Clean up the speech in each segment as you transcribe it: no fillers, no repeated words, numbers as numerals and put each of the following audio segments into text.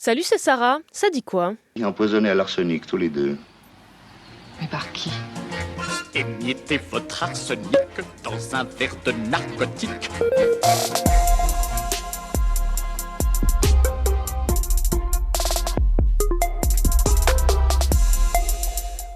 Salut, c'est Sarah. Ça dit quoi? Empoisonnés à l'arsenic, tous les deux. Mais par qui? Émiettez votre arsenic dans un verre de narcotique.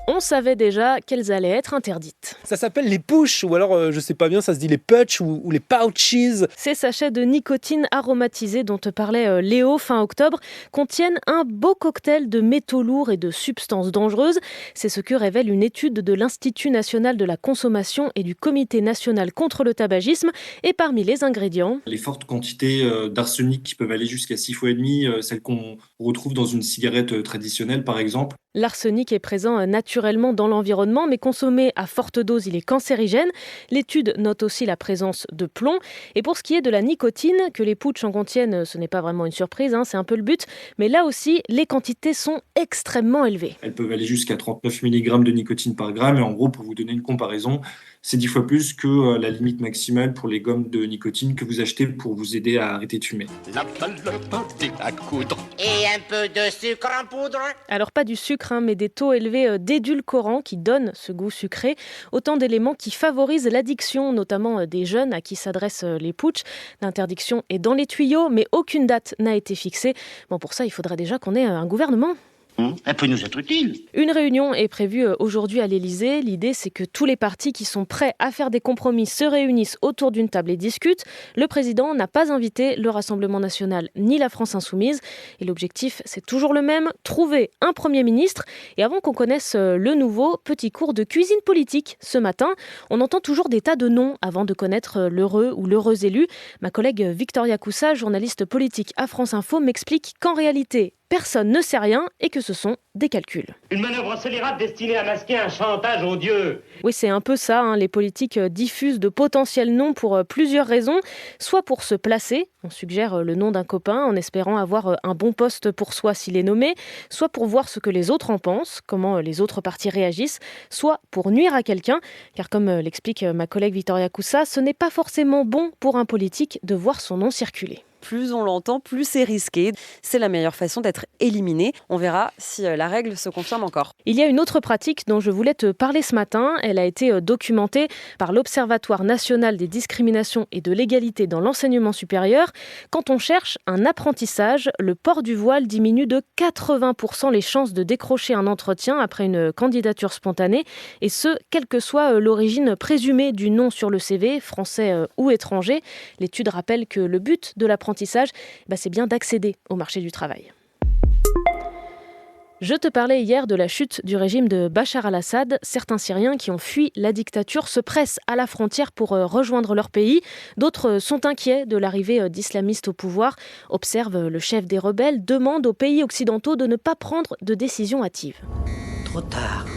On savait déjà qu'elles allaient être interdites. Ça s'appelle les push, ou alors je sais pas bien, ça se dit les putsch ou les pouches. Ces sachets de nicotine aromatisés dont te parlait Léo fin octobre contiennent un beau cocktail de métaux lourds et de substances dangereuses. C'est ce que révèle une étude de l'Institut national de la consommation et du Comité national contre le tabagisme. Et parmi les ingrédients, les fortes quantités d'arsenic qui peuvent aller jusqu'à 6 fois et demi, celles qu'on retrouve dans une cigarette traditionnelle par exemple. l'arsenic est présent naturellement dans l'environnement, mais consommé à forte dose, il est cancérigène. L'étude note aussi la présence de plomb. Et pour ce qui est de la nicotine, que les putsch en contiennent, ce n'est pas vraiment une surprise, c'est un peu le but. Mais là aussi, les quantités sont extrêmement élevées. Elles peuvent aller jusqu'à 39 mg de nicotine par gramme. Et en gros, pour vous donner une comparaison, c'est 10 fois plus que la limite maximale pour les gommes de nicotine que vous achetez pour vous aider à arrêter de fumer. La valeur pâté à coudre. Et un peu de sucre en poudre. Alors pas du sucre, mais des taux élevés d'édulcorants qui donnent ce goût sucré. Autant d'éléments qui favorisent l'addiction, notamment des jeunes à qui s'adressent les putsch. L'interdiction est dans les tuyaux, mais aucune date n'a été fixée. Bon, pour ça, il faudrait déjà qu'on ait un gouvernement. Elle peut nous être utile. Une réunion est prévue aujourd'hui à l'Elysée. L'idée, c'est que tous les partis qui sont prêts à faire des compromis se réunissent autour d'une table et discutent. Le président n'a pas invité le Rassemblement national ni la France insoumise. Et l'objectif, c'est toujours le même, trouver un Premier ministre. Et avant qu'on connaisse le nouveau, petit cours de cuisine politique ce matin. On entend toujours des tas de noms avant de connaître l'heureux ou l'heureuse élu. Ma collègue Victoria Coussa, journaliste politique à France Info, m'explique qu'en réalité, personne ne sait rien et que ce sont des calculs. Une manœuvre scélérate destinée à masquer un chantage odieux. Oui, c'est un peu ça. Les politiques diffusent de potentiels noms pour plusieurs raisons. Soit pour se placer, on suggère le nom d'un copain en espérant avoir un bon poste pour soi s'il est nommé. Soit pour voir ce que les autres en pensent, comment les autres partis réagissent. Soit pour nuire à quelqu'un. Car comme l'explique ma collègue Victoria Coussa, ce n'est pas forcément bon pour un politique de voir son nom circuler. Plus on l'entend, plus c'est risqué. C'est la meilleure façon d'être éliminé. On verra si la règle se confirme encore. Il y a une autre pratique dont je voulais te parler ce matin. Elle a été documentée par l'Observatoire national des discriminations et de l'égalité dans l'enseignement supérieur. Quand on cherche un apprentissage, le port du voile diminue de 80% les chances de décrocher un entretien après une candidature spontanée. Et ce, quelle que soit l'origine présumée du nom sur le CV, français ou étranger. L'étude rappelle que le but de l'apprentissage, c'est bien d'accéder au marché du travail. Je te parlais hier de la chute du régime de Bachar al-Assad. Certains Syriens qui ont fui la dictature se pressent à la frontière pour rejoindre leur pays. D'autres sont inquiets de l'arrivée d'islamistes au pouvoir. Observe le chef des rebelles, demande aux pays occidentaux de ne pas prendre de décisions hâtives. Trop tard.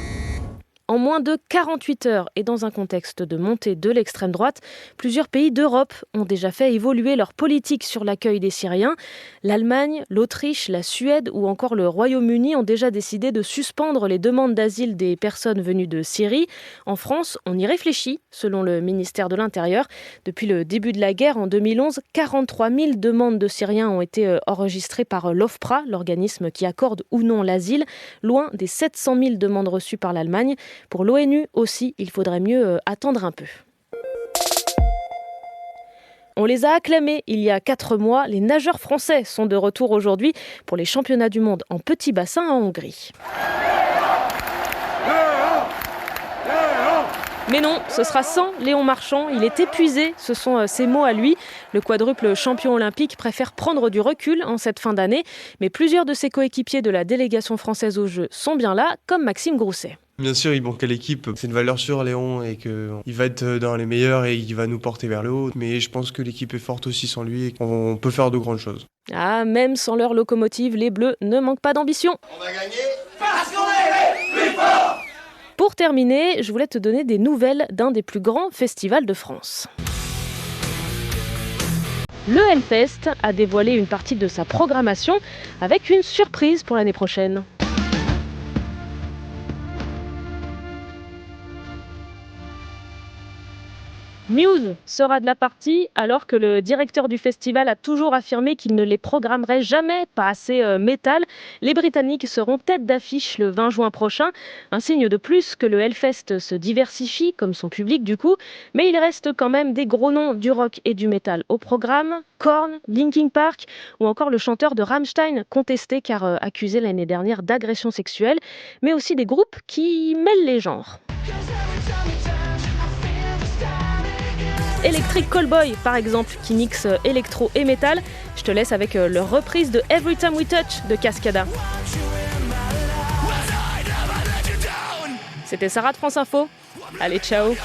En moins de 48 heures et dans un contexte de montée de l'extrême droite, plusieurs pays d'Europe ont déjà fait évoluer leur politique sur l'accueil des Syriens. L'Allemagne, l'Autriche, la Suède ou encore le Royaume-Uni ont déjà décidé de suspendre les demandes d'asile des personnes venues de Syrie. En France, on y réfléchit, selon le ministère de l'Intérieur. Depuis le début de la guerre, en 2011, 43 000 demandes de Syriens ont été enregistrées par l'OFPRA, l'organisme qui accorde ou non l'asile, loin des 700 000 demandes reçues par l'Allemagne. Pour l'ONU aussi, il faudrait mieux attendre un peu. On les a acclamés il y a 4 mois. Les nageurs français sont de retour aujourd'hui pour les championnats du monde en petit bassin en Hongrie. Mais non, ce sera sans Léon Marchand. Il est épuisé, ce sont ses mots à lui. Le quadruple champion olympique préfère prendre du recul en cette fin d'année. Mais plusieurs de ses coéquipiers de la délégation française aux Jeux sont bien là, comme Maxime Grousset. Bien sûr, il manque à l'équipe. C'est une valeur sûre, Léon, et qu'il va être dans les meilleurs et il va nous porter vers le haut. Mais je pense que l'équipe est forte aussi sans lui et qu'on peut faire de grandes choses. Ah, même sans leur locomotive, les Bleus ne manquent pas d'ambition. On va gagner Parce qu'on est les plus forts. Pour terminer, je voulais te donner des nouvelles d'un des plus grands festivals de France. Le Hellfest a dévoilé une partie de sa programmation avec une surprise pour l'année prochaine. Muse sera de la partie alors que le directeur du festival a toujours affirmé qu'il ne les programmerait jamais, pas assez métal. Les Britanniques seront tête d'affiche le 20 juin prochain, un signe de plus que le Hellfest se diversifie, comme son public du coup, mais il reste quand même des gros noms du rock et du métal au programme, Korn, Linkin Park ou encore le chanteur de Rammstein, contesté car accusé l'année dernière d'agression sexuelle, mais aussi des groupes qui mêlent les genres. Electric Callboy, par exemple, qui mixe électro et métal. Je te laisse avec leur reprise de Every Time We Touch de Cascada. C'était Sarah de France Info. Allez, ciao.